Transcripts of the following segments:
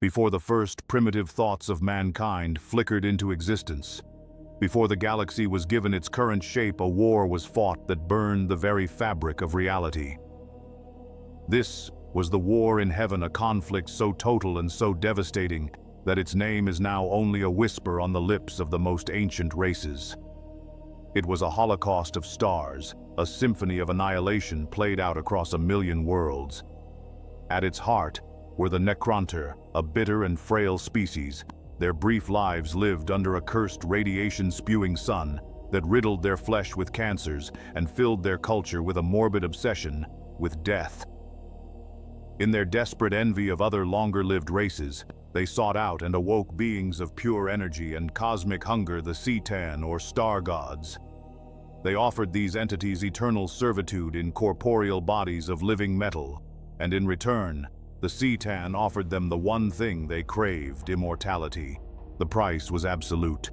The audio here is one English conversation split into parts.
before the first primitive thoughts of mankind flickered into existence. Before the galaxy was given its current shape, a war was fought that burned the very fabric of reality. This was the war in heaven, a conflict so total and so devastating that its name is now only a whisper on the lips of the most ancient races. It was a holocaust of stars, a symphony of annihilation played out across 1,000,000 worlds. At its heart were the Necronter, a bitter and frail species. Their brief lives lived under a cursed radiation-spewing sun that riddled their flesh with cancers and filled their culture with a morbid obsession with death. In their desperate envy of other longer-lived races, they sought out and awoke beings of pure energy and cosmic hunger, the Citan or star gods. They offered these entities eternal servitude in corporeal bodies of living metal, and in return, the Citan offered them the one thing they craved: immortality. The price was absolute.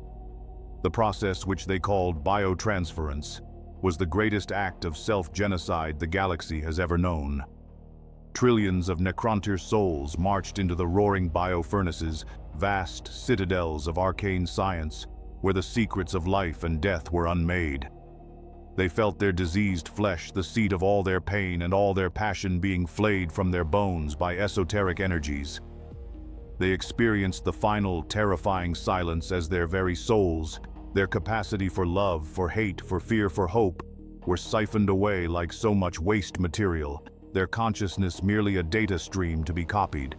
The process, which they called biotransference, was the greatest act of self-genocide the galaxy has ever known. Trillions of Necronter souls marched into the roaring biofurnaces, vast citadels of arcane science, where the secrets of life and death were unmade. They felt their diseased flesh, the seat of all their pain and all their passion, being flayed from their bones by esoteric energies. They experienced the final, terrifying silence as their very souls, their capacity for love, for hate, for fear, for hope, were siphoned away like so much waste material, their consciousness merely a data stream to be copied.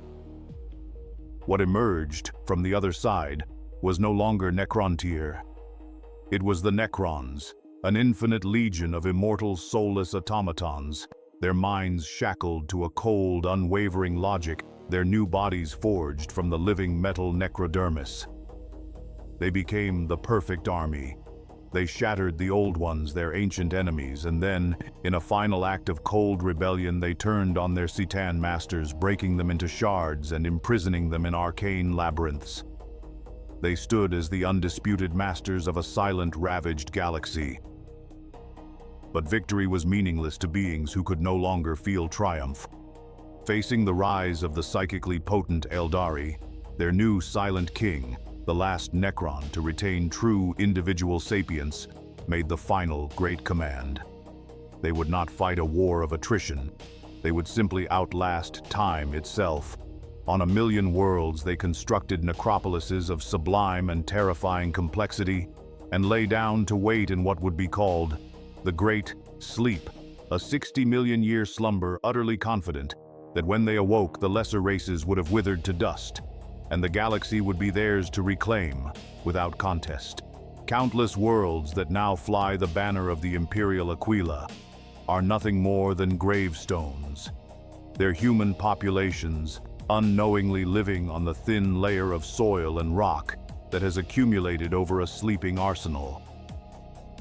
What emerged from the other side was no longer Necrontyr. It was the Necrons, an infinite legion of immortal, soulless automatons, their minds shackled to a cold, unwavering logic, their new bodies forged from the living metal necrodermis. They became the perfect army. They shattered the old ones, their ancient enemies, and then, in a final act of cold rebellion, they turned on their Citan masters, breaking them into shards and imprisoning them in arcane labyrinths. They stood as the undisputed masters of a silent, ravaged galaxy. But victory was meaningless to beings who could no longer feel triumph. Facing the rise of the psychically potent Eldari, their new silent king, the last Necron to retain true individual sapience, made the final great command. They would not fight a war of attrition. They would simply outlast time itself. On 1,000,000 worlds, they constructed necropolises of sublime and terrifying complexity and lay down to wait in what would be called the Great Sleep, a 60-million-year slumber, utterly confident that when they awoke, the lesser races would have withered to dust, and the galaxy would be theirs to reclaim without contest. Countless worlds that now fly the banner of the Imperial Aquila are nothing more than gravestones, their human populations unknowingly living on the thin layer of soil and rock that has accumulated over a sleeping arsenal.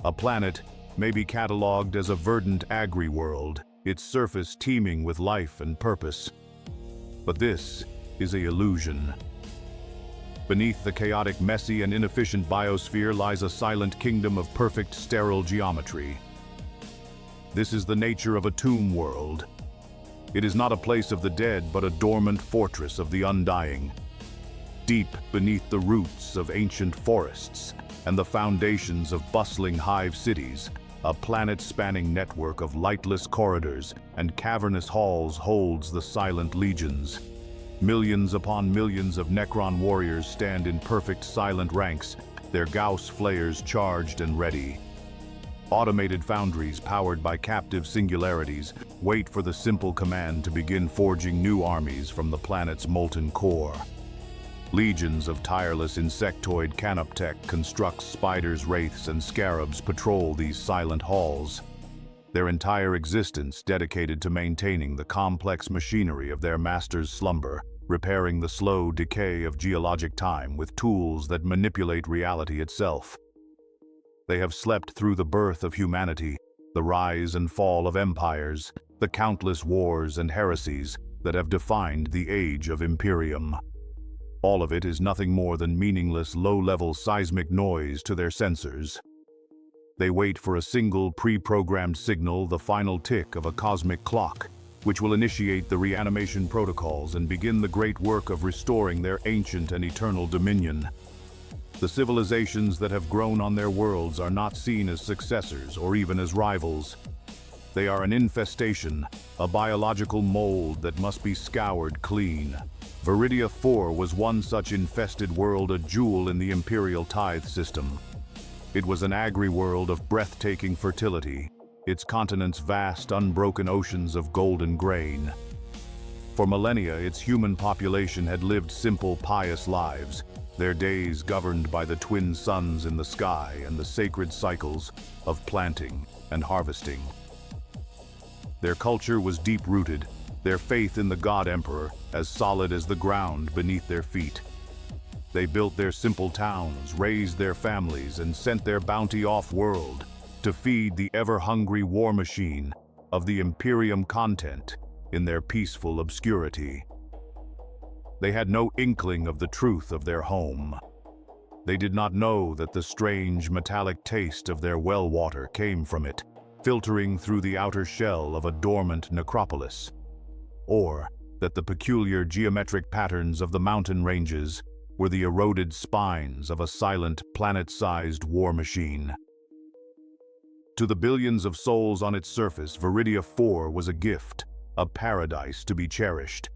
A planet may be catalogued as a verdant agri-world, its surface teeming with life and purpose. But this is an illusion. Beneath the chaotic, messy, and inefficient biosphere lies a silent kingdom of perfect, sterile geometry. This is the nature of a tomb world. It is not a place of the dead, but a dormant fortress of the undying. Deep beneath the roots of ancient forests and the foundations of bustling hive cities, a planet-spanning network of lightless corridors and cavernous halls holds the silent legions. Millions upon millions of Necron warriors stand in perfect silent ranks, their Gauss flayers charged and ready. Automated foundries powered by captive singularities wait for the simple command to begin forging new armies from the planet's molten core. Legions of tireless insectoid canoptech construct spiders, wraiths, and scarabs patrol these silent halls, their entire existence dedicated to maintaining the complex machinery of their master's slumber, repairing the slow decay of geologic time with tools that manipulate reality itself. They have slept through the birth of humanity, the rise and fall of empires, the countless wars and heresies that have defined the age of Imperium. All of it is nothing more than meaningless, low-level seismic noise to their sensors. They wait for a single pre-programmed signal, the final tick of a cosmic clock, which will initiate the reanimation protocols and begin the great work of restoring their ancient and eternal dominion. The civilizations that have grown on their worlds are not seen as successors or even as rivals. They are an infestation, a biological mold that must be scoured clean. Viridia 4 was one such infested world, a jewel in the Imperial tithe system. It was an agri-world of breathtaking fertility, its continents vast, unbroken oceans of golden grain. For millennia, its human population had lived simple, pious lives, their days governed by the twin suns in the sky and the sacred cycles of planting and harvesting. Their culture was deep-rooted, their faith in the God Emperor as solid as the ground beneath their feet. They built their simple towns, raised their families, and sent their bounty off-world to feed the ever-hungry war machine of the Imperium content in their peaceful obscurity. They had no inkling of the truth of their home. They did not know that the strange metallic taste of their well water came from it, filtering through the outer shell of a dormant necropolis, or that the peculiar geometric patterns of the mountain ranges were the eroded spines of a silent, planet-sized war machine. To the billions of souls on its surface, Viridia 4 was a gift, a paradise to be cherished.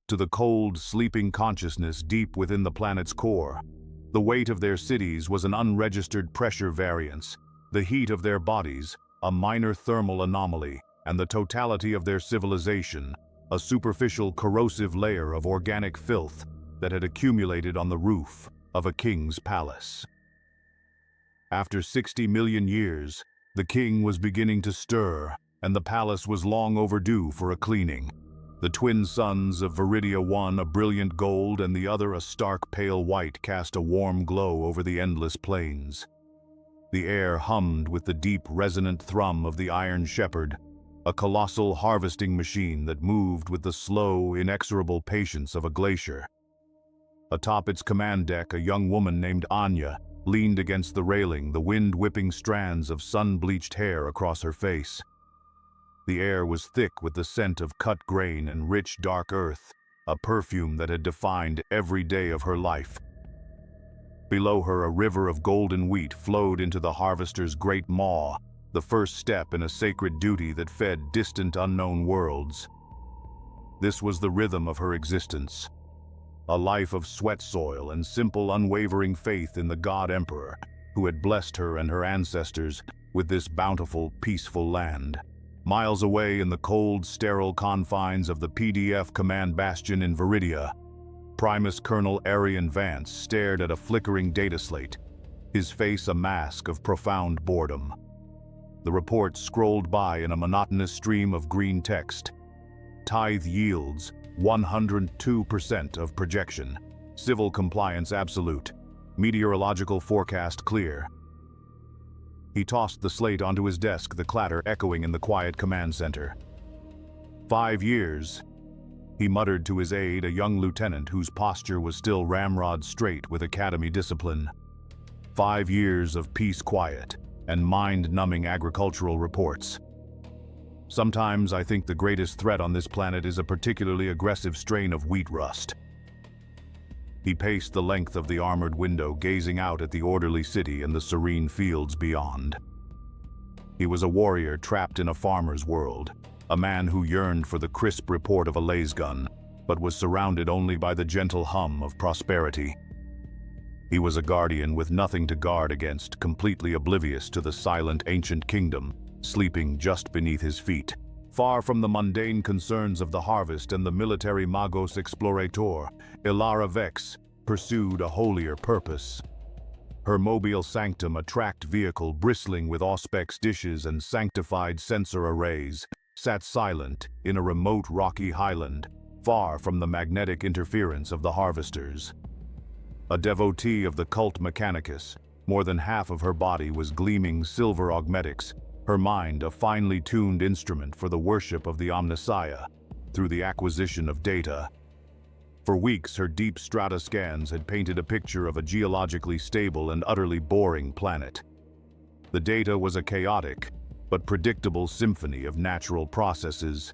To the cold, sleeping consciousness deep within the planet's core, the weight of their cities was an unregistered pressure variance, the heat of their bodies, a minor thermal anomaly, and the totality of their civilization, a superficial corrosive layer of organic filth that had accumulated on the roof of a king's palace. After 60 million years, the king was beginning to stir, and the palace was long overdue for a cleaning. The twin suns of Viridia 1, a brilliant gold, and the other a stark pale white, cast a warm glow over the endless plains. The air hummed with the deep, resonant thrum of the Iron Shepherd, a colossal harvesting machine that moved with the slow, inexorable patience of a glacier. Atop its command deck, a young woman named Anya leaned against the railing, the wind whipping strands of sun-bleached hair across her face. The air was thick with the scent of cut grain and rich, dark earth, a perfume that had defined every day of her life. Below her, a river of golden wheat flowed into the harvester's great maw, the first step in a sacred duty that fed distant, unknown worlds. This was the rhythm of her existence, a life of sweat soil and simple, unwavering faith in the God Emperor, who had blessed her and her ancestors with this bountiful, peaceful land. Miles away in the cold, sterile confines of the PDF command bastion in Viridia, Primus Colonel Arian Vance stared at a flickering data slate, his face a mask of profound boredom. The report scrolled by in a monotonous stream of green text. Tithe yields 102% of projection. Civil compliance absolute. Meteorological forecast clear. He tossed the slate onto his desk, the clatter echoing in the quiet command center. 5 years, he muttered to his aide, a young lieutenant whose posture was still ramrod straight with academy discipline. 5 years of peace, quiet, and mind-numbing agricultural reports. Sometimes I think the greatest threat on this planet is a particularly aggressive strain of wheat rust. He paced the length of the armored window, gazing out at the orderly city and the serene fields beyond. He was a warrior trapped in a farmer's world, a man who yearned for the crisp report of a lasgun, but was surrounded only by the gentle hum of prosperity. He was a guardian with nothing to guard against, completely oblivious to the silent ancient kingdom, sleeping just beneath his feet. Far from the mundane concerns of the harvest and the military magos explorator, Ilara Vex pursued a holier purpose. Her mobile sanctum, a tracked vehicle bristling with auspex dishes and sanctified sensor arrays, sat silent in a remote rocky highland, far from the magnetic interference of the harvesters. A devotee of the cult Mechanicus, more than half of her body was gleaming silver augmetics, her mind a finely tuned instrument for the worship of the Omnissiah through the acquisition of data. For weeks, her deep strata scans had painted a picture of a geologically stable and utterly boring planet. The data was a chaotic but predictable symphony of natural processes,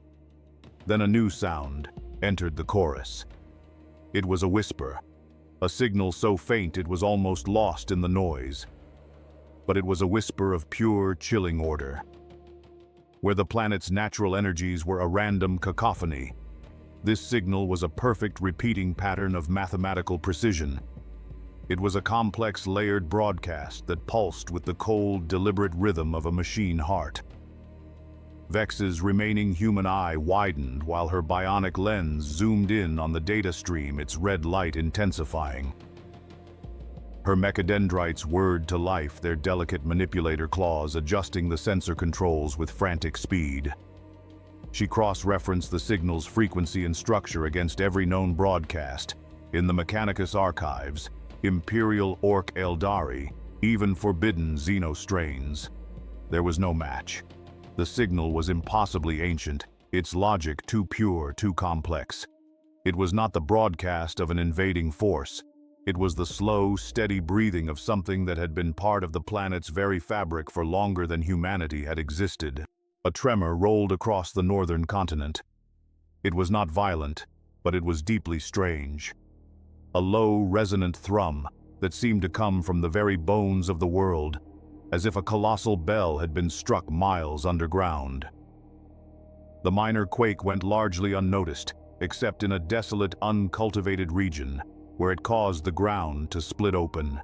Then a new sound entered the chorus. It was a whisper, a signal so faint it was almost lost in the noise. But it was a whisper of pure, chilling order. Where the planet's natural energies were a random cacophony, this signal was a perfect repeating pattern of mathematical precision. It was a complex, layered broadcast that pulsed with the cold, deliberate rhythm of a machine heart. Vex's remaining human eye widened while her bionic lens zoomed in on the data stream, its red light intensifying. Her mechadendrites whirred to life, their delicate manipulator claws adjusting the sensor controls with frantic speed. She cross-referenced the signal's frequency and structure against every known broadcast, in the Mechanicus archives, Imperial Orc Eldari, even forbidden xenostrains. There was no match. The signal was impossibly ancient, its logic too pure, too complex. It was not the broadcast of an invading force. It was the slow, steady breathing of something that had been part of the planet's very fabric for longer than humanity had existed. A tremor rolled across the northern continent. It was not violent, but it was deeply strange. A low, resonant thrum that seemed to come from the very bones of the world, as if a colossal bell had been struck miles underground. The minor quake went largely unnoticed, except in a desolate, uncultivated region, where it caused the ground to split open.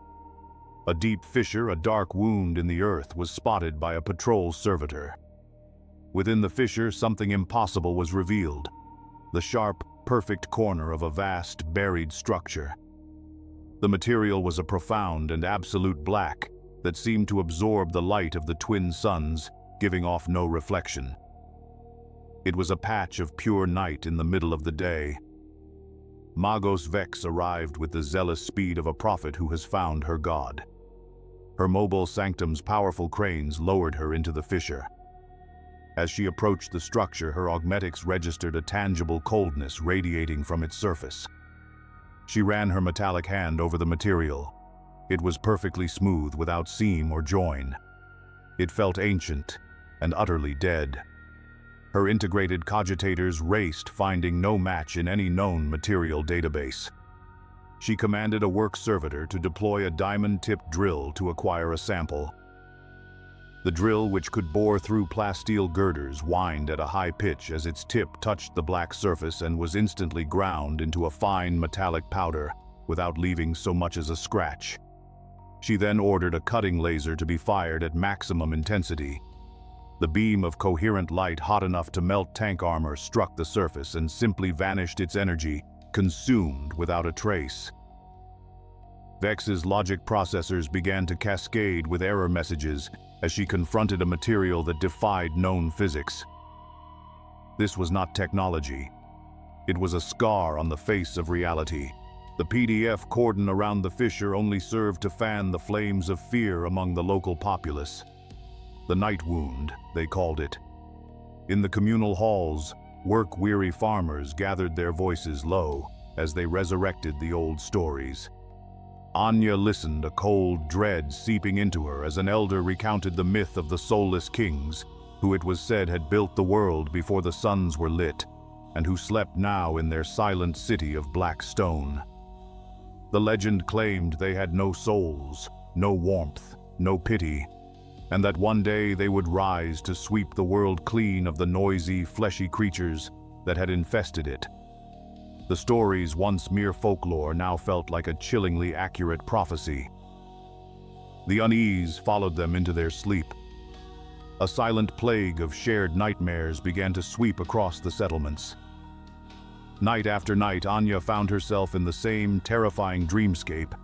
A deep fissure, a dark wound in the earth, was spotted by a patrol servitor. Within the fissure, something impossible was revealed: the sharp, perfect corner of a vast, buried structure. The material was a profound and absolute black that seemed to absorb the light of the twin suns, giving off no reflection. It was a patch of pure night in the middle of the day. Magos Vex arrived with the zealous speed of a prophet who has found her god. Her mobile sanctum's powerful cranes lowered her into the fissure. As she approached the structure, her augmetics registered a tangible coldness radiating from its surface. She ran her metallic hand over the material. It was perfectly smooth, without seam or join. It felt ancient and utterly dead. Her integrated cogitators raced, finding no match in any known material database. She commanded a work servitor to deploy a diamond-tipped drill to acquire a sample. The drill, which could bore through plasteel girders, whined at a high pitch as its tip touched the black surface and was instantly ground into a fine metallic powder, without leaving so much as a scratch. She then ordered a cutting laser to be fired at maximum intensity. The beam of coherent light, hot enough to melt tank armor, struck the surface and simply vanished, its energy consumed without a trace. Vex's logic processors began to cascade with error messages as she confronted a material that defied known physics. This was not technology. It was a scar on the face of reality. The PDF cordon around the fissure only served to fan the flames of fear among the local populace. The night wound, they called it. In the communal halls, work-weary farmers gathered their voices low as they resurrected the old stories. Anya listened, a cold dread seeping into her as an elder recounted the myth of the soulless kings, who it was said had built the world before the suns were lit, and who slept now in their silent city of black stone. The legend claimed they had no souls, no warmth, no pity, and that one day they would rise to sweep the world clean of the noisy, fleshy creatures that had infested it. The stories, once mere folklore, now felt like a chillingly accurate prophecy. The unease followed them into their sleep. A silent plague of shared nightmares began to sweep across the settlements. Night after night, Anya found herself in the same terrifying dreamscape,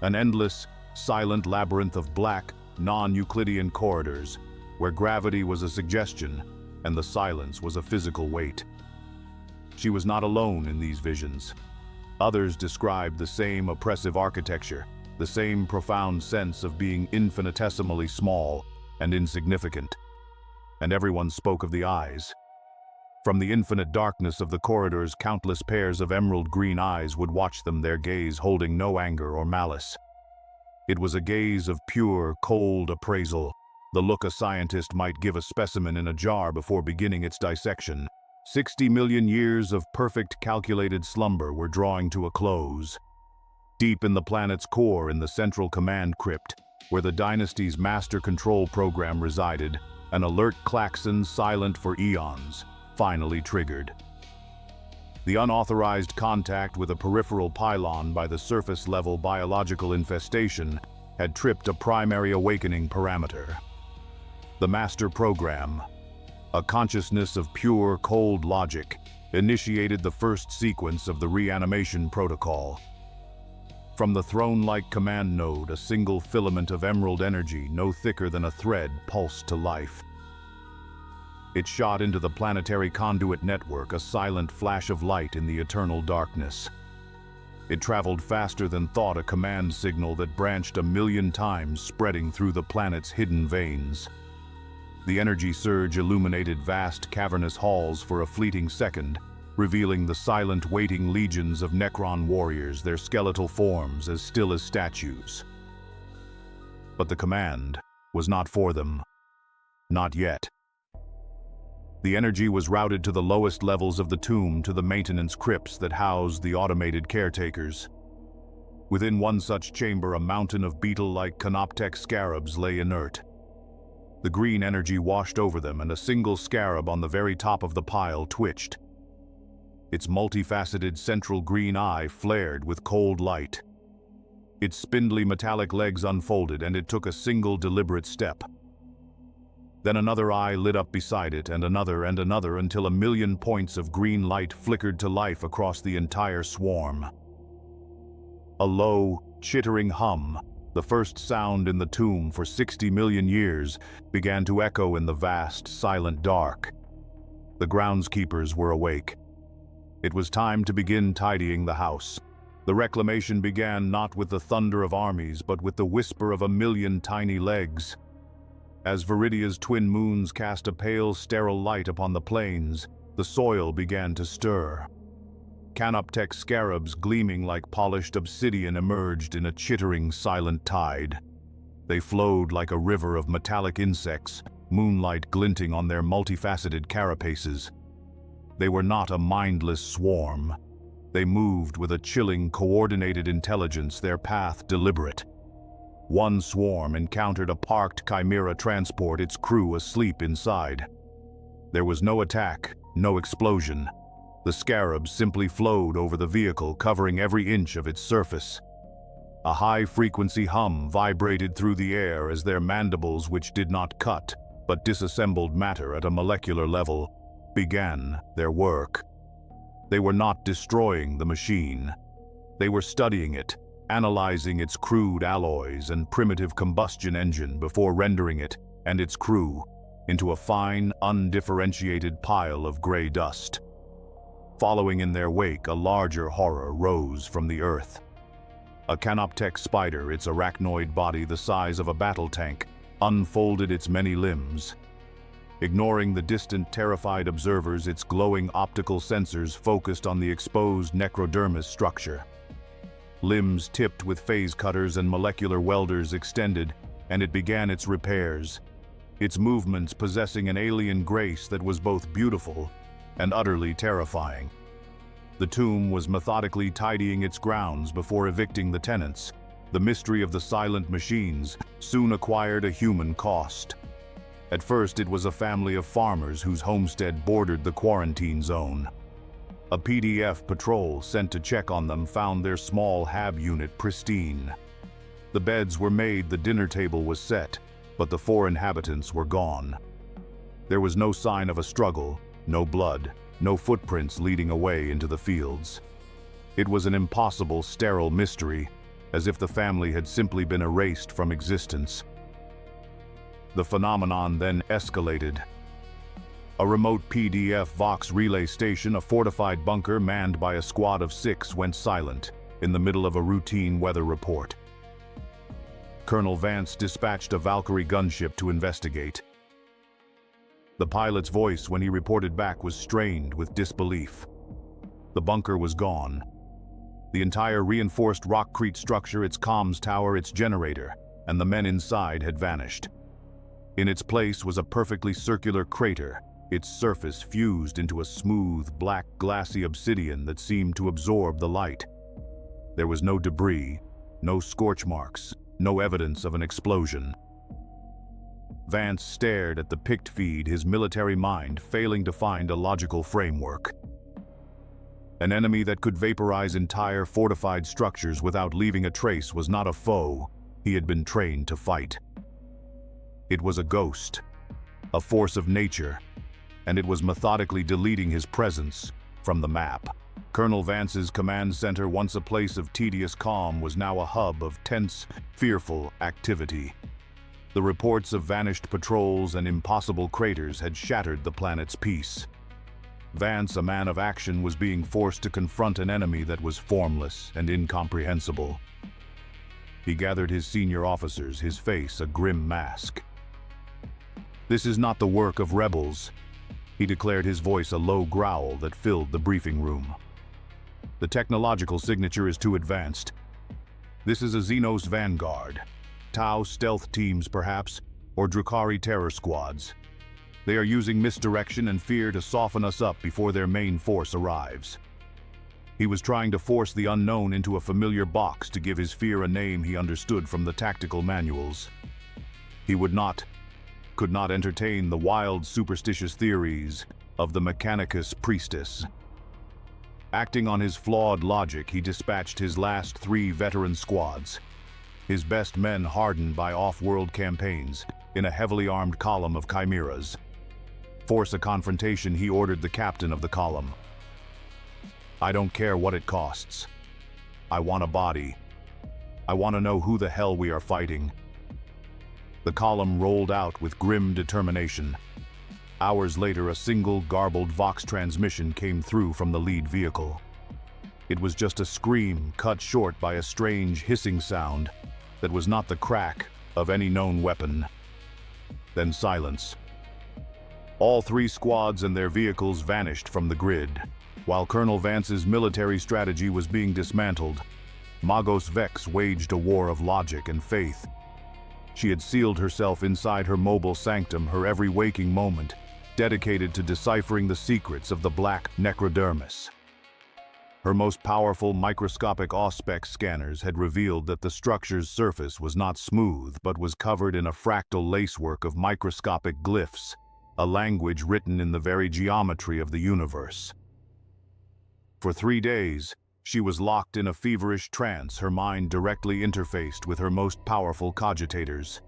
an endless, silent labyrinth of black, non-Euclidean corridors, where gravity was a suggestion and the silence was a physical weight. She was not alone in these visions. Others described the same oppressive architecture, the same profound sense of being infinitesimally small and insignificant. And everyone spoke of the eyes. From the infinite darkness of the corridors, countless pairs of emerald green eyes would watch them, their gaze holding no anger or malice. It was a gaze of pure, cold appraisal, the look a scientist might give a specimen in a jar before beginning its dissection. 60 million years of perfect calculated slumber were drawing to a close. Deep in the planet's core, in the central command crypt, where the dynasty's master control program resided, an alert klaxon silent for eons finally triggered. The unauthorized contact with a peripheral pylon by the surface-level biological infestation had tripped a primary awakening parameter. The master program, a consciousness of pure, cold logic, initiated the first sequence of the reanimation protocol. From the throne-like command node, a single filament of emerald energy, no thicker than a thread, pulsed to life. It shot into the planetary conduit network, a silent flash of light in the eternal darkness. It traveled faster than thought, a command signal that branched 1,000,000 times, spreading through the planet's hidden veins. The energy surge illuminated vast cavernous halls for a fleeting second, revealing the silent waiting legions of Necron warriors, their skeletal forms as still as statues. But the command was not for them. Not yet. The energy was routed to the lowest levels of the tomb, to the maintenance crypts that housed the automated caretakers. Within one such chamber, a mountain of beetle-like canoptek scarabs lay inert. The green energy washed over them, and a single scarab on the very top of the pile twitched. Its multifaceted central green eye flared with cold light. Its spindly metallic legs unfolded, and it took a single deliberate step. Then another eye lit up beside it, and another, until 1,000,000 points of green light flickered to life across the entire swarm. A low, chittering hum, the first sound in the tomb for 60 million years, began to echo in the vast, silent dark. The groundskeepers were awake. It was time to begin tidying the house. The reclamation began not with the thunder of armies, but with the whisper of 1,000,000 tiny legs. As Viridia's twin moons cast a pale, sterile light upon the plains, the soil began to stir. Canoptek scarabs gleaming like polished obsidian emerged in a chittering, silent tide. They flowed like a river of metallic insects, moonlight glinting on their multifaceted carapaces. They were not a mindless swarm. They moved with a chilling, coordinated intelligence, their path deliberate. One swarm encountered a parked Chimera transport, its crew asleep inside. There was no attack, no explosion. The scarabs simply flowed over the vehicle, covering every inch of its surface. A high-frequency hum vibrated through the air as their mandibles, which did not cut, but disassembled matter at a molecular level, began their work. They were not destroying the machine. They were studying it, analyzing its crude alloys and primitive combustion engine before rendering it and its crew into a fine, undifferentiated pile of gray dust. Following in their wake, a larger horror rose from the earth. A canoptek spider, its arachnoid body the size of a battle tank, unfolded its many limbs. Ignoring the distant, terrified observers, its glowing optical sensors focused on the exposed necrodermis structure. Limbs tipped with phase cutters and molecular welders extended, and it began its repairs, its movements possessing an alien grace that was both beautiful and utterly terrifying. The tomb was methodically tidying its grounds before evicting the tenants. The mystery of the silent machines soon acquired a human cost. At first, it was a family of farmers whose homestead bordered the quarantine zone. A PDF patrol sent to check on them found their small hab unit pristine. The beds were made, the dinner table was set, but the 4 inhabitants were gone. There was no sign of a struggle, no blood, no footprints leading away into the fields. It was an impossible, sterile mystery, as if the family had simply been erased from existence. The phenomenon then escalated. A remote PDF Vox relay station, a fortified bunker manned by a squad of 6, went silent in the middle of a routine weather report. Colonel Vance dispatched a Valkyrie gunship to investigate. The pilot's voice, when he reported back, was strained with disbelief. The bunker was gone. The entire reinforced rockcrete structure, its comms tower, its generator, and the men inside had vanished. In its place was a perfectly circular crater, Its surface fused into a smooth, black, glassy obsidian that seemed to absorb the light. There was no debris, no scorch marks, no evidence of an explosion. Vance stared at the pict feed, his military mind failing to find a logical framework. An enemy that could vaporize entire fortified structures without leaving a trace was not a foe he had been trained to fight. It was a ghost, a force of nature, and it was methodically deleting his presence from the map. Colonel Vance's command center, once a place of tedious calm, was now a hub of tense, fearful activity. The reports of vanished patrols and impossible craters had shattered the planet's peace. Vance, a man of action, was being forced to confront an enemy that was formless and incomprehensible. He gathered his senior officers, his face a grim mask. "This is not the work of rebels," he declared, his voice a low growl that filled the briefing room. "The technological signature is too advanced. This is a Xenos vanguard. Tau stealth teams, perhaps, or Drukhari terror squads. They are using misdirection and fear to soften us up before their main force arrives." He was trying to force the unknown into a familiar box to give his fear a name he understood from the tactical manuals. He could not entertain the wild, superstitious theories of the Mechanicus priestess. Acting on his flawed logic, he dispatched his last 3 veteran squads, his best men hardened by off-world campaigns, in a heavily armed column of chimeras. Force a confrontation, he ordered the captain of the column. "I don't care what it costs. I want a body. I want to know who the hell we are fighting." The column rolled out with grim determination. Hours later, a single, garbled Vox transmission came through from the lead vehicle. It was just a scream cut short by a strange hissing sound that was not the crack of any known weapon. Then silence. All 3 squads and their vehicles vanished from the grid. While Colonel Vance's military strategy was being dismantled, Magos Vex waged a war of logic and faith. She had sealed herself inside her mobile sanctum, her every waking moment dedicated to deciphering the secrets of the black necrodermis. Her most powerful microscopic auspex scanners had revealed that the structure's surface was not smooth but was covered in a fractal lacework of microscopic glyphs, a language written in the very geometry of the universe. For 3 days, she was locked in a feverish trance, her mind directly interfaced with her most powerful cogitators.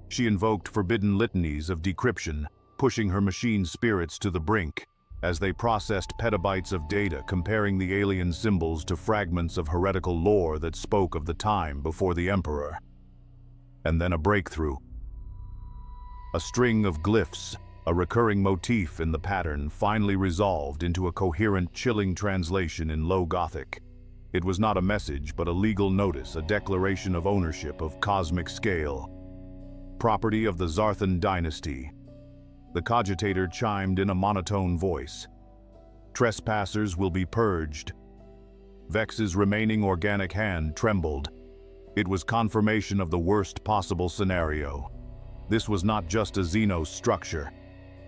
She invoked forbidden litanies of decryption, pushing her machine spirits to the brink, as they processed petabytes of data, comparing the alien symbols to fragments of heretical lore that spoke of the time before the Emperor. And then a breakthrough. A string of glyphs, a recurring motif in the pattern, finally resolved into a coherent, chilling translation in Low Gothic. It was not a message, but a legal notice, a declaration of ownership of cosmic scale. Property of the Zarthan dynasty. The cogitator chimed in a monotone voice. Trespassers will be purged. Vex's remaining organic hand trembled. It was confirmation of the worst possible scenario. This was not just a Xenos structure.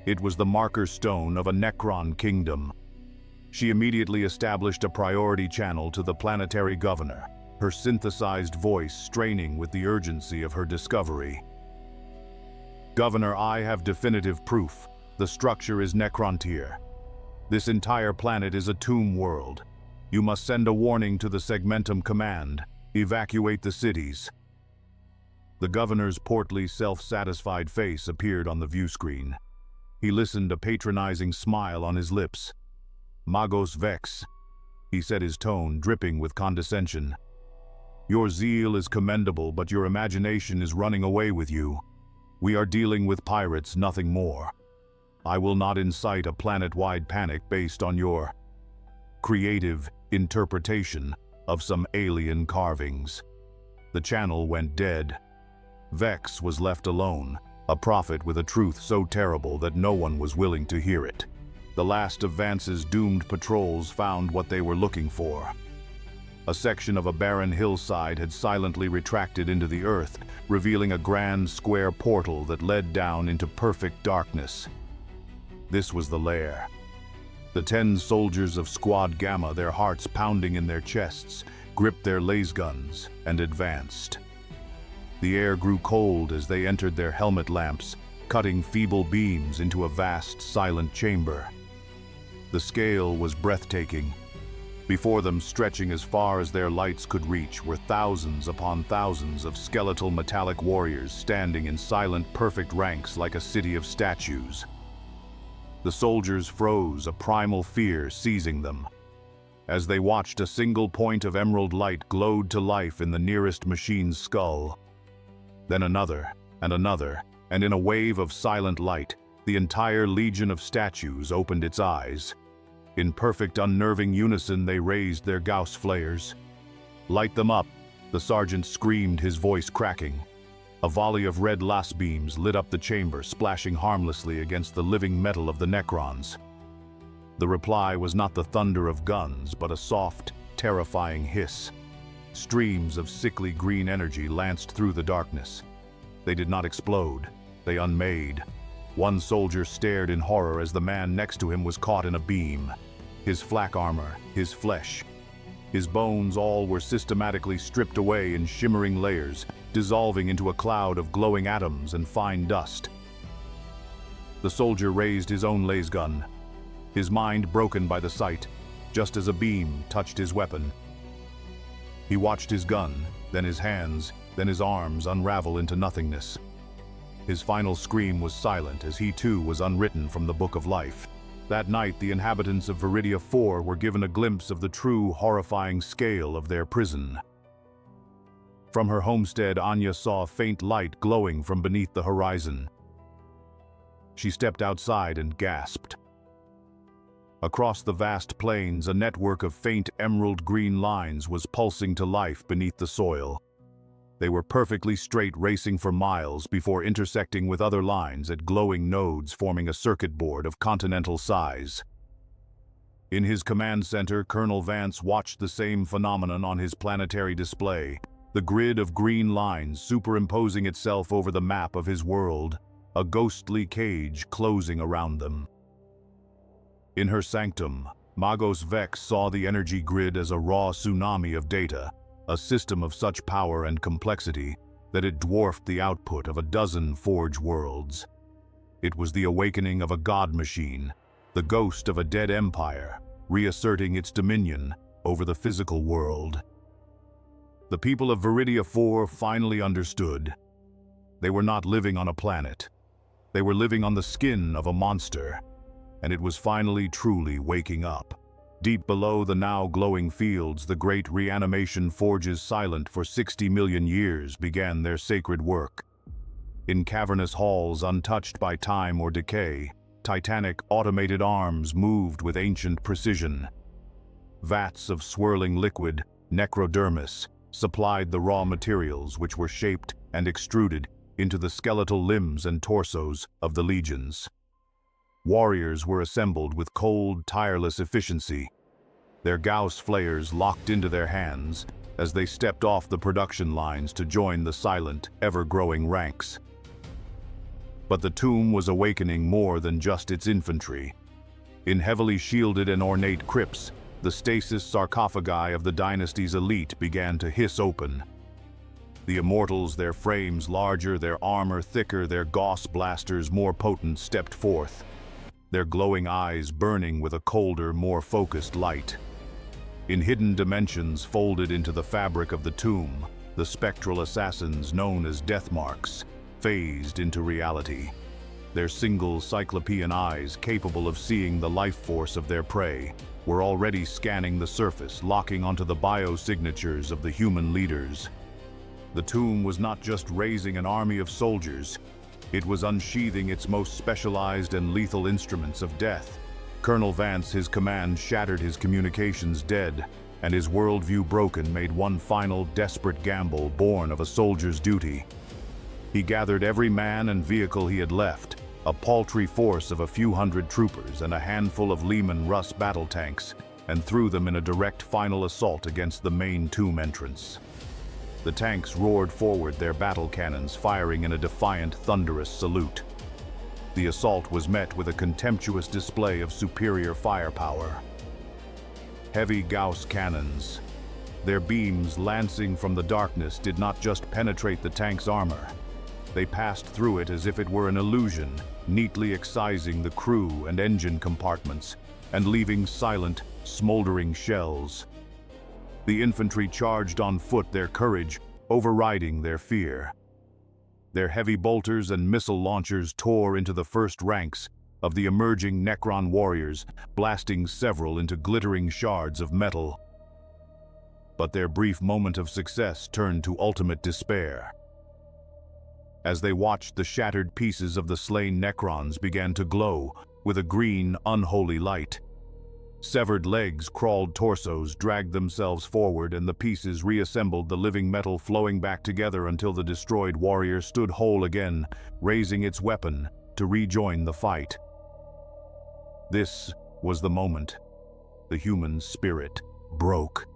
It was the marker stone of a Necron kingdom. She immediately established a priority channel to the planetary governor, her synthesized voice straining with the urgency of her discovery. "Governor, I have definitive proof. The structure is Necrontier. This entire planet is a tomb world. You must send a warning to the Segmentum Command. Evacuate the cities." The governor's portly, self-satisfied face appeared on the view screen. He listened, a patronizing smile on his lips. "Magos Vex," he said, his tone dripping with condescension. "Your zeal is commendable, but your imagination is running away with you. We are dealing with pirates, nothing more. I will not incite a planet-wide panic based on your creative interpretation of some alien carvings." The channel went dead. Vex was left alone, a prophet with a truth so terrible that no one was willing to hear it. The last of Vance's doomed patrols found what they were looking for. A section of a barren hillside had silently retracted into the earth, revealing a grand square portal that led down into perfect darkness. This was the lair. The 10 soldiers of Squad Gamma, their hearts pounding in their chests, gripped their laser guns and advanced. The air grew cold as they entered their helmet lamps, cutting feeble beams into a vast, silent chamber. The scale was breathtaking. Before them, stretching as far as their lights could reach, were thousands upon thousands of skeletal metallic warriors standing in silent, perfect ranks like a city of statues. The soldiers froze, a primal fear seizing them. As they watched, a single point of emerald light glowed to life in the nearest machine's skull. Then another, and another, and in a wave of silent light, the entire legion of statues opened its eyes. In perfect, unnerving unison, they raised their Gauss flares. "Light them up," the sergeant screamed, his voice cracking. A volley of red las beams lit up the chamber, splashing harmlessly against the living metal of the Necrons. The reply was not the thunder of guns, but a soft, terrifying hiss. Streams of sickly green energy lanced through the darkness. They did not explode. They unmade. One soldier stared in horror as the man next to him was caught in a beam. His flak armor, his flesh, his bones, all were systematically stripped away in shimmering layers, dissolving into a cloud of glowing atoms and fine dust. The soldier raised his own laser gun, his mind broken by the sight, just as a beam touched his weapon. He watched his gun, then his hands, then his arms unravel into nothingness. His final scream was silent, as he too was unwritten from the Book of Life. That night, the inhabitants of Viridia 4 were given a glimpse of the true, horrifying scale of their prison. From her homestead, Anya saw a faint light glowing from beneath the horizon. She stepped outside and gasped. Across the vast plains, a network of faint emerald green lines was pulsing to life beneath the soil. They were perfectly straight, racing for miles before intersecting with other lines at glowing nodes forming a circuit board of continental size. In his command center, Colonel Vance watched the same phenomenon on his planetary display, the grid of green lines superimposing itself over the map of his world, a ghostly cage closing around them. In her sanctum, Magos Vex saw the energy grid as a raw tsunami of data, a system of such power and complexity that it dwarfed the output of a dozen Forge worlds. It was the awakening of a god machine, the ghost of a dead empire, reasserting its dominion over the physical world. The people of Viridia 4 finally understood. They were not living on a planet. They were living on the skin of a monster, and it was finally truly waking up. Deep below the now glowing fields, the great reanimation forges, silent for 60 million years, began their sacred work. In cavernous halls untouched by time or decay, titanic automated arms moved with ancient precision. Vats of swirling liquid, necrodermis, supplied the raw materials which were shaped and extruded into the skeletal limbs and torsos of the legions. Warriors were assembled with cold, tireless efficiency, their Gauss flares locked into their hands as they stepped off the production lines to join the silent, ever-growing ranks. But the tomb was awakening more than just its infantry. In heavily shielded and ornate crypts, the stasis sarcophagi of the dynasty's elite began to hiss open. The immortals, their frames larger, their armor thicker, their Gauss blasters more potent, stepped forth, their glowing eyes burning with a colder, more focused light. In hidden dimensions folded into the fabric of the tomb, the spectral assassins known as Deathmarks phased into reality. Their single cyclopean eyes, capable of seeing the life force of their prey, were already scanning the surface, locking onto the biosignatures of the human leaders. The tomb was not just raising an army of soldiers, it was unsheathing its most specialized and lethal instruments of death. Colonel Vance, his command shattered, his communications dead, and his worldview broken, made one final desperate gamble born of a soldier's duty. He gathered every man and vehicle he had left, a paltry force of a few hundred troopers and a handful of Lehman Russ battle tanks, and threw them in a direct final assault against the main tomb entrance. The tanks roared forward, their battle cannons firing in a defiant, thunderous salute. The assault was met with a contemptuous display of superior firepower. Heavy Gauss cannons, their beams lancing from the darkness, did not just penetrate the tank's armor. They passed through it as if it were an illusion, neatly excising the crew and engine compartments, and leaving silent, smoldering shells. The infantry charged on foot, their courage overriding their fear. Their heavy bolters and missile launchers tore into the first ranks of the emerging Necron warriors, blasting several into glittering shards of metal. But their brief moment of success turned to ultimate despair. As they watched, the shattered pieces of the slain Necrons began to glow with a green, unholy light. Severed legs, crawled torsos dragged themselves forward, and the pieces reassembled, the living metal flowing back together until the destroyed warrior stood whole again, raising its weapon to rejoin the fight. This was the moment. The human spirit broke.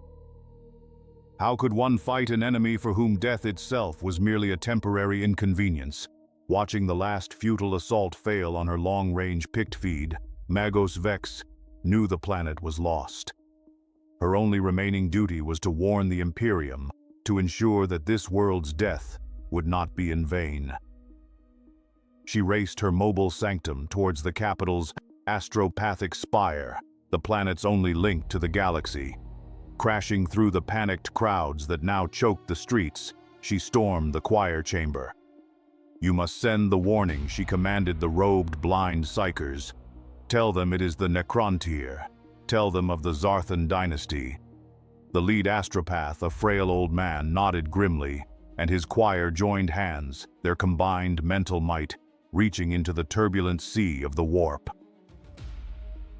How could one fight an enemy for whom death itself was merely a temporary inconvenience? Watching the last futile assault fail on her long-range picked feed, Magos Vex knew the planet was lost. Her only remaining duty was to warn the Imperium, to ensure that this world's death would not be in vain. She raced her mobile sanctum towards the capital's astropathic spire, the planet's only link to the galaxy. Crashing through the panicked crowds that now choked the streets, she stormed the choir chamber. "You must send the warning," she commanded the robed blind psychers. "Tell them it is the Necrontyr. Tell them of the Zarthan dynasty." The lead astropath, a frail old man, nodded grimly, and his choir joined hands, their combined mental might reaching into the turbulent sea of the warp.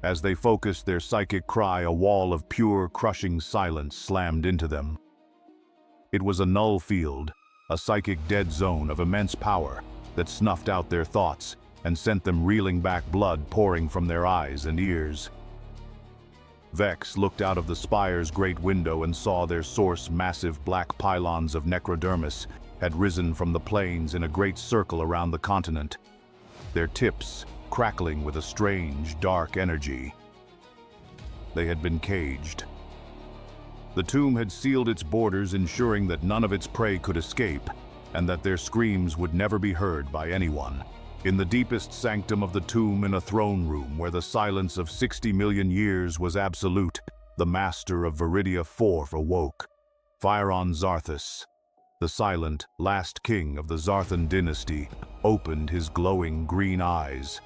As they focused their psychic cry, a wall of pure, crushing silence slammed into them. It was a null field, a psychic dead zone of immense power that snuffed out their thoughts and sent them reeling back, blood pouring from their eyes and ears. Vex looked out of the spire's great window and saw their source. Massive black pylons of necrodermis had risen from the plains in a great circle around the continent, their tips crackling with a strange, dark energy. They had been caged. The tomb had sealed its borders, ensuring that none of its prey could escape, and that their screams would never be heard by anyone. In the deepest sanctum of the tomb, in a throne room where the silence of 60 million years was absolute, the master of Viridia IV awoke. Phyron Zarthus, the silent, last king of the Zarthan dynasty, opened his glowing green eyes.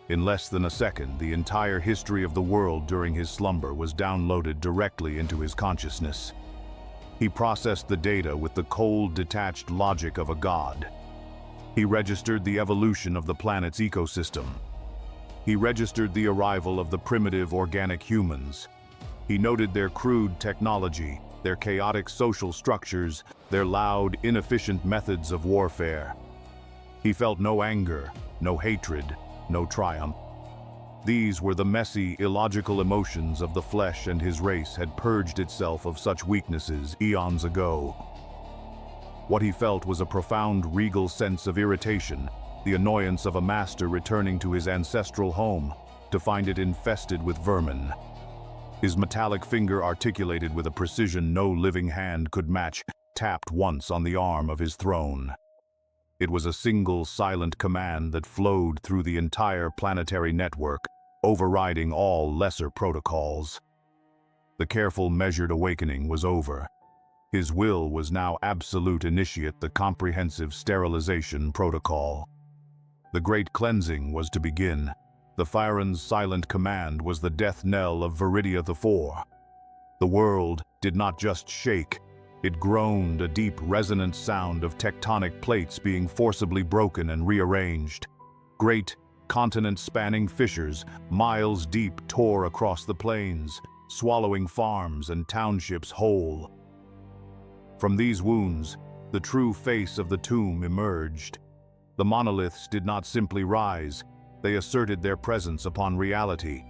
In less than a second, the entire history of the world during his slumber was downloaded directly into his consciousness. He processed the data with the cold, detached logic of a god. He registered the evolution of the planet's ecosystem. He registered the arrival of the primitive organic humans. He noted their crude technology, their chaotic social structures, their loud, inefficient methods of warfare. He felt no anger, no hatred, no triumph. These were the messy, illogical emotions of the flesh, and his race had purged itself of such weaknesses eons ago. What he felt was a profound, regal sense of irritation, the annoyance of a master returning to his ancestral home to find it infested with vermin. His metallic finger, articulated with a precision no living hand could match, tapped once on the arm of his throne. It was a single, silent command that flowed through the entire planetary network, overriding all lesser protocols. The careful, measured awakening was over. His will was now absolute. Initiate the comprehensive sterilization protocol. The great cleansing was to begin. The Phyron's silent command was the death knell of Viridia IV. The world did not just shake. It groaned, a deep, resonant sound of tectonic plates being forcibly broken and rearranged. Great, continent-spanning fissures, miles deep, tore across the plains, swallowing farms and townships whole. From these wounds, the true face of the tomb emerged. The monoliths did not simply rise, they asserted their presence upon reality.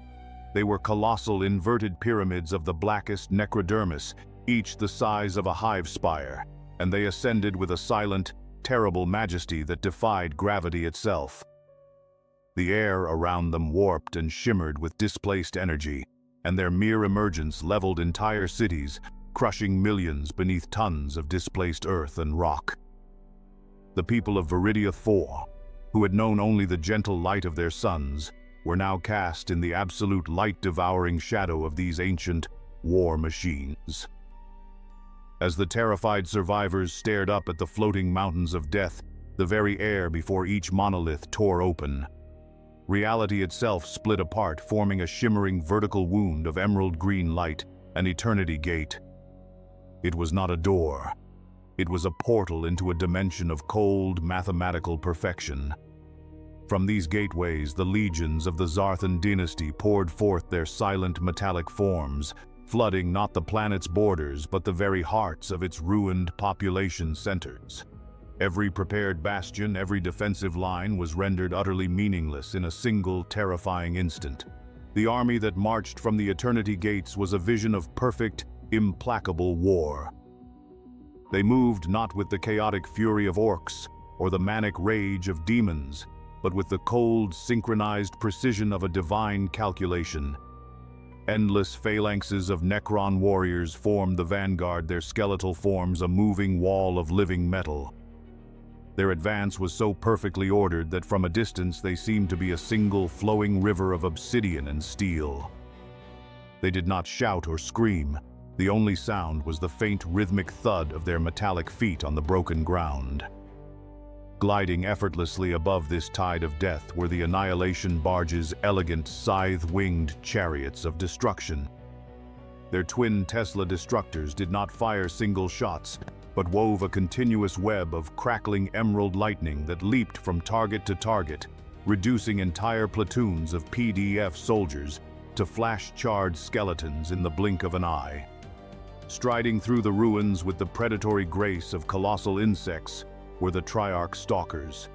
They were colossal, inverted pyramids of the blackest necrodermis, each the size of a hive spire, and they ascended with a silent, terrible majesty that defied gravity itself. The air around them warped and shimmered with displaced energy, and their mere emergence leveled entire cities, crushing millions beneath tons of displaced earth and rock. The people of Viridia IV, who had known only the gentle light of their suns, were now cast in the absolute light-devouring shadow of these ancient war machines. As the terrified survivors stared up at the floating mountains of death, the very air before each monolith tore open. Reality itself split apart, forming a shimmering vertical wound of emerald green light, an eternity gate. It was not a door. It was a portal into a dimension of cold, mathematical perfection. From these gateways, the legions of the Zarthan dynasty poured forth their silent metallic forms, flooding not the planet's borders but the very hearts of its ruined population centers. Every prepared bastion, every defensive line was rendered utterly meaningless in a single terrifying instant. The army that marched from the Eternity Gates was a vision of perfect, implacable war. They moved not with the chaotic fury of orcs or the manic rage of demons, but with the cold, synchronized precision of a divine calculation. Endless phalanxes of Necron warriors formed the vanguard, their skeletal forms a moving wall of living metal. Their advance was so perfectly ordered that from a distance they seemed to be a single flowing river of obsidian and steel. They did not shout or scream. The only sound was the faint rhythmic thud of their metallic feet on the broken ground. Gliding effortlessly above this tide of death were the Annihilation barges' elegant, scythe-winged chariots of destruction. Their twin Tesla destructors did not fire single shots, but wove a continuous web of crackling emerald lightning that leaped from target to target, reducing entire platoons of PDF soldiers to flash-charred skeletons in the blink of an eye. Striding through the ruins with the predatory grace of colossal insects were the Triarch Stalkers.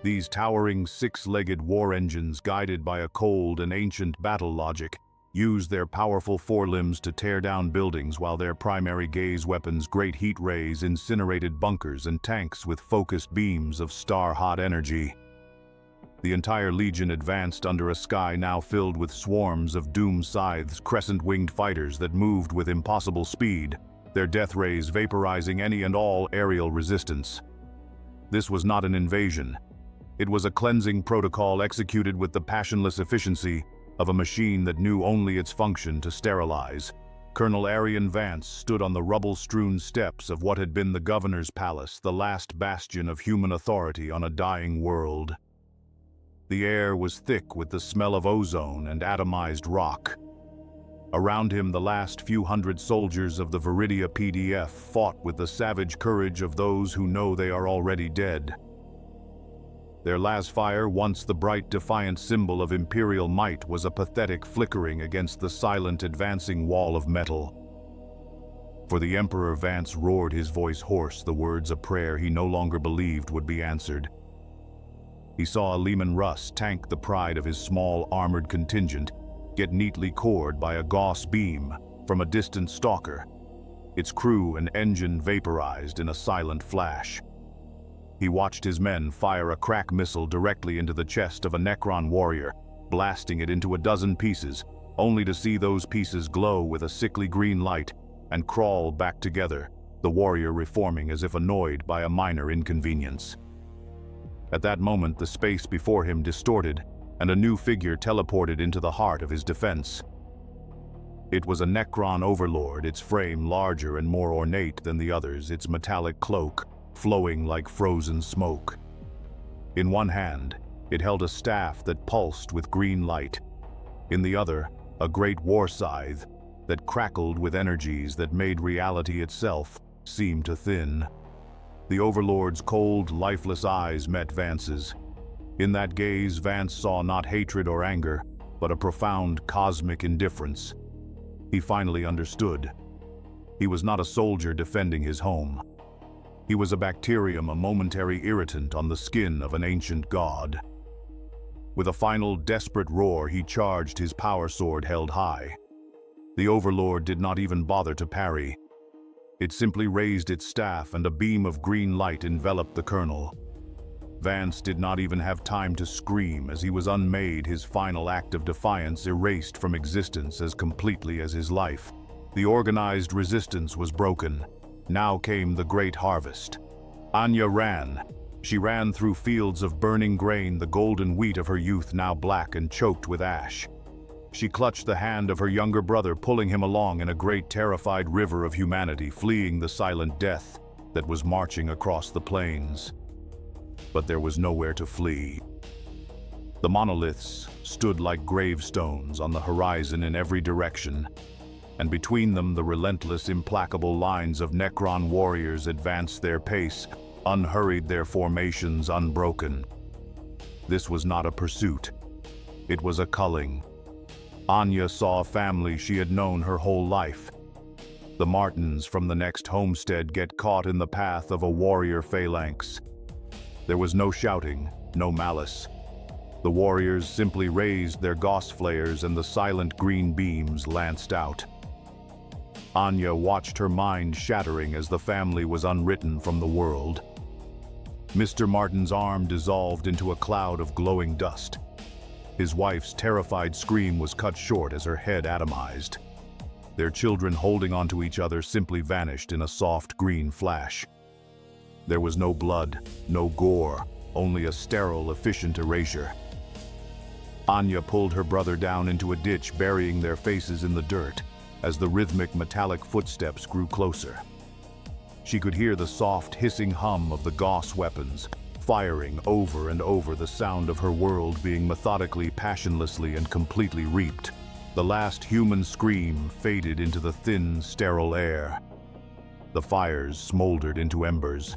These towering six-legged war engines, guided by a cold and ancient battle logic, used their powerful forelimbs to tear down buildings while their primary gaze weapons, great heat rays, incinerated bunkers and tanks with focused beams of star-hot energy. The entire legion advanced under a sky now filled with swarms of doom scythes, crescent-winged fighters that moved with impossible speed, their death rays vaporizing any and all aerial resistance. This was not an invasion. It was a cleansing protocol executed with the passionless efficiency of a machine that knew only its function to sterilize. Colonel Arian Vance stood on the rubble-strewn steps of what had been the governor's palace, the last bastion of human authority on a dying world. The air was thick with the smell of ozone and atomized rock. Around him, the last few hundred soldiers of the Viridia PDF fought with the savage courage of those who know they are already dead. Their lasfire, once the bright, defiant symbol of imperial might, was a pathetic flickering against the silent, advancing wall of metal. For the Emperor Vance roared, his voice hoarse, the words a prayer he no longer believed would be answered. He saw a Leman Russ, tank the pride of his small, armored contingent, get neatly cored by a Gauss beam from a distant stalker, its crew and engine vaporized in a silent flash. He watched his men fire a crack missile directly into the chest of a Necron warrior, blasting it into a dozen pieces, only to see those pieces glow with a sickly green light and crawl back together, the warrior reforming as if annoyed by a minor inconvenience. At that moment, the space before him distorted, and a new figure teleported into the heart of his defense. It was a Necron overlord, its frame larger and more ornate than the others, its metallic cloak flowing like frozen smoke. In one hand, it held a staff that pulsed with green light. In the other, a great war scythe that crackled with energies that made reality itself seem to thin. The overlord's cold, lifeless eyes met Vance's. In that gaze, Vance saw not hatred or anger, but a profound cosmic indifference. He finally understood. He was not a soldier defending his home. He was a bacterium, a momentary irritant on the skin of an ancient god. With a final desperate roar, he charged, his power sword held high. The overlord did not even bother to parry. It simply raised its staff, and a beam of green light enveloped the colonel. Vance did not even have time to scream as he was unmade, his final act of defiance erased from existence as completely as his life. The organized resistance was broken. Now came the great harvest. Anya ran. She ran through fields of burning grain, the golden wheat of her youth now black and choked with ash. She clutched the hand of her younger brother, pulling him along in a great terrified river of humanity, fleeing the silent death that was marching across the plains. But there was nowhere to flee. The monoliths stood like gravestones on the horizon in every direction, and between them the relentless, implacable lines of Necron warriors advanced their pace, unhurried, their formations unbroken. This was not a pursuit. It was a culling. Anya saw a family she had known her whole life. The Martins from the next homestead get caught in the path of a warrior phalanx. There was no shouting, no malice. The warriors simply raised their gauss flares and the silent green beams lanced out. Anya watched, her mind shattering as the family was unwritten from the world. Mr. Martin's arm dissolved into a cloud of glowing dust. His wife's terrified scream was cut short as her head atomized. Their children, holding onto each other, simply vanished in a soft green flash. There was no blood, no gore, only a sterile, efficient erasure. Anya pulled her brother down into a ditch, burying their faces in the dirt as the rhythmic metallic footsteps grew closer. She could hear the soft hissing hum of the Gauss weapons, firing over and over, the sound of her world being methodically, passionlessly, and completely reaped. The last human scream faded into the thin, sterile air. The fires smoldered into embers.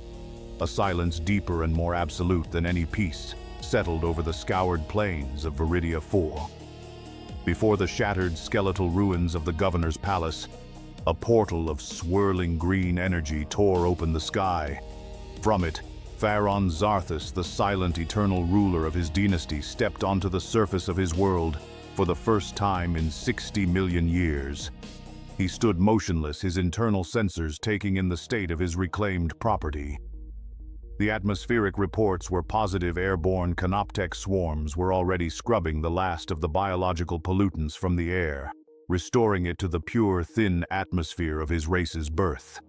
A silence deeper and more absolute than any peace settled over the scoured plains of Viridia 4. Before the shattered skeletal ruins of the governor's palace, a portal of swirling green energy tore open the sky. From it, Pharaon Zarthus, the silent eternal ruler of his dynasty, stepped onto the surface of his world for the first time in 60 million years. He stood motionless, his internal sensors taking in the state of his reclaimed property. The atmospheric reports were positive. Airborne Canoptech swarms were already scrubbing the last of the biological pollutants from the air, restoring it to the pure, thin atmosphere of his race's birth.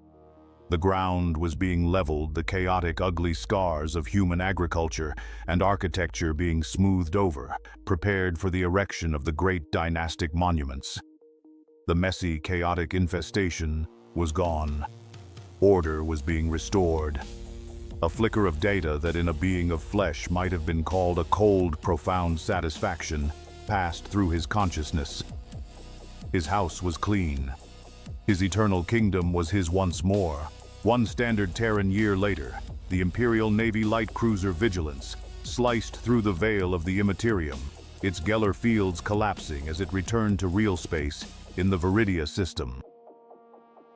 The ground was being leveled, the chaotic, ugly scars of human agriculture and architecture being smoothed over, prepared for the erection of the great dynastic monuments. The messy, chaotic infestation was gone. Order was being restored. A flicker of data that in a being of flesh might have been called a cold, profound satisfaction passed through his consciousness. His house was clean. His eternal kingdom was his once more. One standard Terran year later, the Imperial Navy light cruiser Vigilance sliced through the veil of the Imperium, its Geller fields collapsing as it returned to real space in the Viridia system.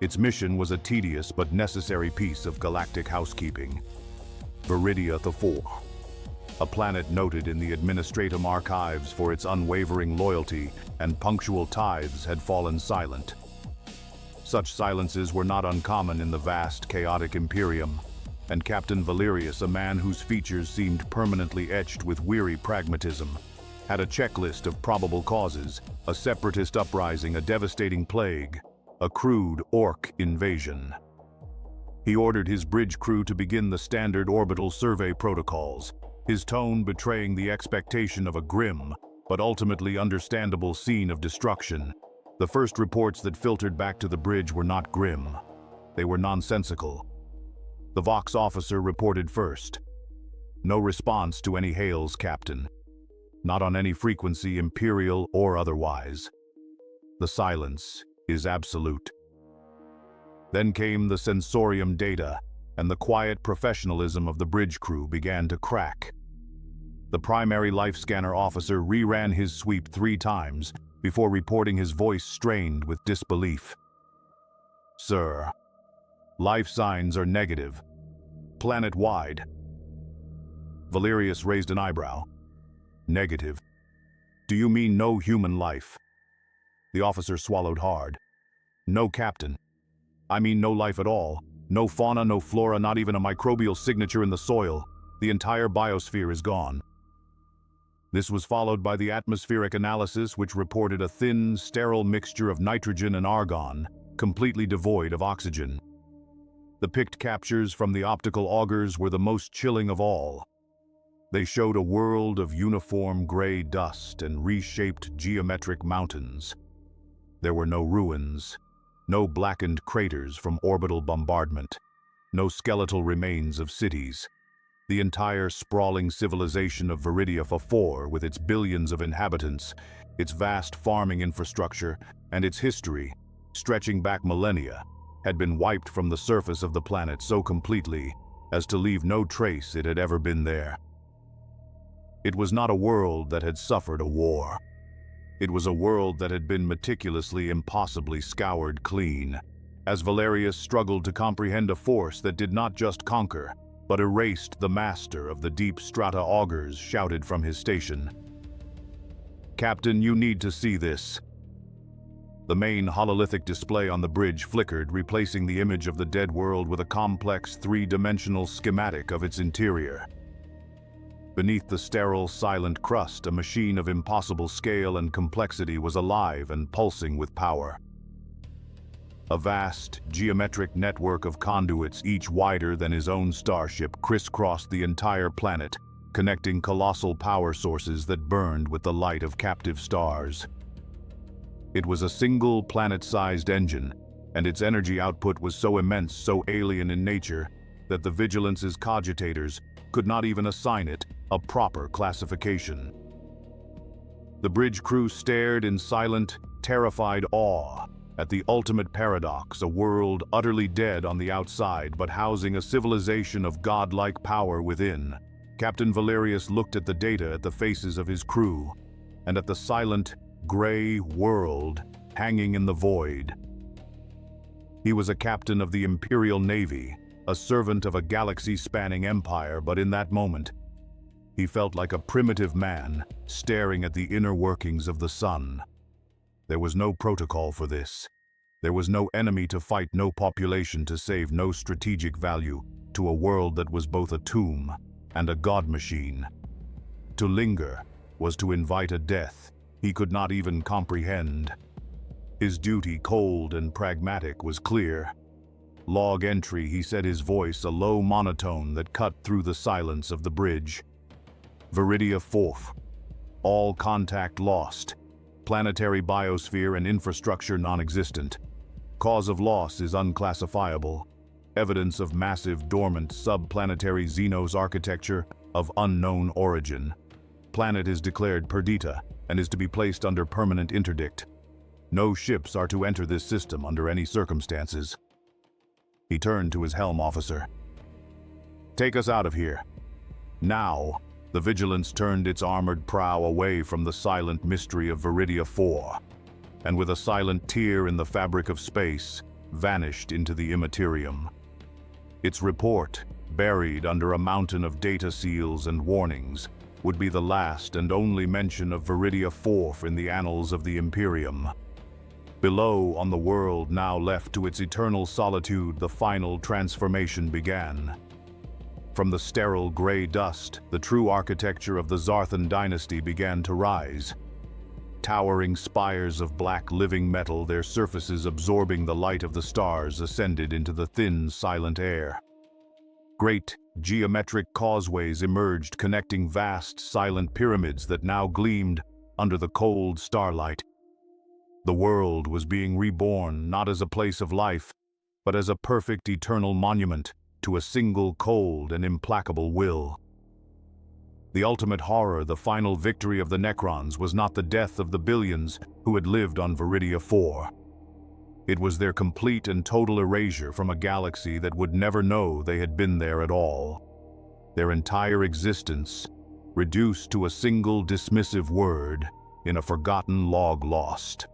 Its mission was a tedious but necessary piece of galactic housekeeping. Viridia 4, a planet noted in the Administratum archives for its unwavering loyalty and punctual tithes, had fallen silent. Such silences were not uncommon in the vast, chaotic Imperium, and Captain Valerius, a man whose features seemed permanently etched with weary pragmatism, had a checklist of probable causes: a separatist uprising, a devastating plague, a crude orc invasion. He ordered his bridge crew to begin the standard orbital survey protocols, his tone betraying the expectation of a grim, but ultimately understandable scene of destruction. The first reports that filtered back to the bridge were not grim. They were nonsensical. The Vox officer reported first. No response to any hails, Captain. Not on any frequency, Imperial or otherwise. The silence is absolute. Then came the sensorium data, and the quiet professionalism of the bridge crew began to crack. The primary life scanner officer reran his sweep 3 times before reporting, his voice strained with disbelief. "Sir, life signs are negative. Planet-wide." Valerius raised an eyebrow. "Negative? Do you mean no human life?" The officer swallowed hard. "No, Captain. I mean no life at all. No fauna, no flora, not even a microbial signature in the soil. The entire biosphere is gone. This was followed by the atmospheric analysis, which reported a thin, sterile mixture of nitrogen and argon, completely devoid of oxygen. The picked captures from the optical augers were the most chilling of all. They showed a world of uniform gray dust and reshaped geometric mountains. There were no ruins, no blackened craters from orbital bombardment, no skeletal remains of cities. The entire sprawling civilization of Viridia 4, with its billions of inhabitants, its vast farming infrastructure, and its history, stretching back millennia, had been wiped from the surface of the planet so completely as to leave no trace it had ever been there. It was not a world that had suffered a war. It was a world that had been meticulously, impossibly scoured clean, as Valerius struggled to comprehend a force that did not just conquer, but erased the master of the deep strata augers shouted from his station. "Captain, you need to see this." The main hololithic display on the bridge flickered, replacing the image of the dead world with a complex three-dimensional schematic of its interior. Beneath the sterile, silent crust, a machine of impossible scale and complexity was alive and pulsing with power. A vast, geometric network of conduits, each wider than his own starship, crisscrossed the entire planet, connecting colossal power sources that burned with the light of captive stars. It was a single planet-sized engine, and its energy output was so immense, so alien in nature, that the Vigilance's cogitators could not even assign it a proper classification. The bridge crew stared in silent, terrified awe at the ultimate paradox, a world utterly dead on the outside but housing a civilization of godlike power within. Captain Valerius looked at the data, at the faces of his crew, and at the silent, gray world hanging in the void. He was a captain of the Imperial Navy, a servant of a galaxy-spanning empire, but in that moment, he felt like a primitive man staring at the inner workings of the sun. There was no protocol for this. There was no enemy to fight, no population to save, no strategic value to a world that was both a tomb and a god machine. To linger was to invite a death he could not even comprehend. His duty, cold and pragmatic, was clear. "Log entry," he said, his voice a low monotone that cut through the silence of the bridge. "Viridia 4. All contact lost. Planetary biosphere and infrastructure non-existent. Cause of loss is unclassifiable. Evidence of massive dormant subplanetary Xenos architecture of unknown origin. Planet is declared perdita and is to be placed under permanent interdict. No ships are to enter this system under any circumstances." He turned to his helm officer. "Take us out of here. Now." The Vigilance turned its armored prow away from the silent mystery of Viridia 4, and with a silent tear in the fabric of space, vanished into the Imperium. Its report, buried under a mountain of data seals and warnings, would be the last and only mention of Viridia 4 in the annals of the Imperium. Below, on the world now left to its eternal solitude, the final transformation began. From the sterile gray dust, the true architecture of the Zarthan dynasty began to rise. Towering spires of black living metal, their surfaces absorbing the light of the stars, ascended into the thin, silent air. Great, geometric causeways emerged, connecting vast, silent pyramids that now gleamed under the cold starlight. The world was being reborn, not as a place of life, but as a perfect, eternal monument to a single cold and implacable will. The ultimate horror, the final victory of the Necrons, was not the death of the billions who had lived on Viridia 4. It was their complete and total erasure from a galaxy that would never know they had been there at all. Their entire existence reduced to a single dismissive word in a forgotten log lost.